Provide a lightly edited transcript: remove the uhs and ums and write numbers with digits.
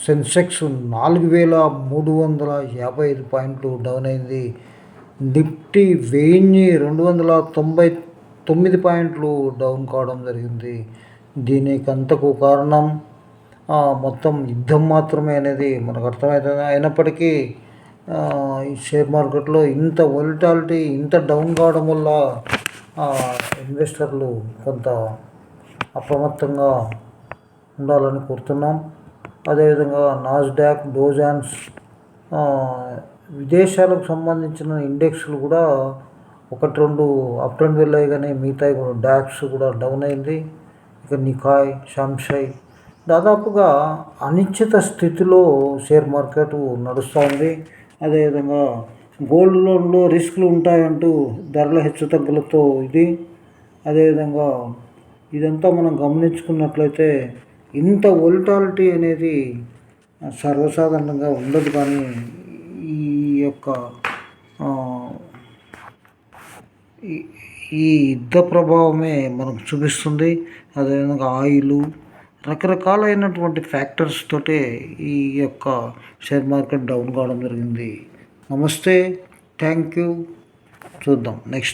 సెన్సెక్స్ 4355 పాయింట్లు డౌన్ అయింది. నిఫ్టీ 1299 పాయింట్లు డౌన్ కావడం జరిగింది. దీనికంతకు కారణం మొత్తం యుద్ధం మాత్రమే అనేది మనకు అర్థమవుతుంది. అయినప్పటికీ ఈ షేర్ మార్కెట్లో ఇంత వొలటాలిటీ, ఇంత డౌన్ కావడం వల్ల ఇన్వెస్టర్లు కొంత అప్రమత్తంగా ఉండాలని కోరుతున్నాం. అదేవిధంగా నాస్డాక్, డోజాన్స్ విదేశాలకు సంబంధించిన ఇండెక్స్లు కూడా 1-2 అప్ ట్రెండ్ వెళ్ళాయి, కానీ మిగతాయి కూడా డాక్స్ కూడా డౌన్ అయింది. ఇక నికాయ్, షాంఘై దాదాపుగా అనిశ్చిత స్థితిలో షేర్ మార్కెట్ నడుస్తూ ఉంది. అదేవిధంగా గోల్డ్ లోన్లో రిస్క్లు ఉంటాయంటూ ధరల హెచ్చుతగ్గులతో ఇది. అదేవిధంగా ఇదంతా మనం గమనించుకున్నట్లయితే ఇంత వొలటాలిటీ అనేది సర్వసాధారణంగా ఉండదు, కానీ ఈ యొక్క ఈ యుద్ధ ప్రభావమే మనకు చూపిస్తుంది. అదేవిధంగా ఆయిలు, రకరకాలైనటువంటి ఫ్యాక్టర్స్ తోటే ఈ యొక్క షేర్ మార్కెట్ డౌన్ కావడం జరిగింది. నమస్తే, థ్యాంక్ యూ. చూద్దాం నెక్స్ట్.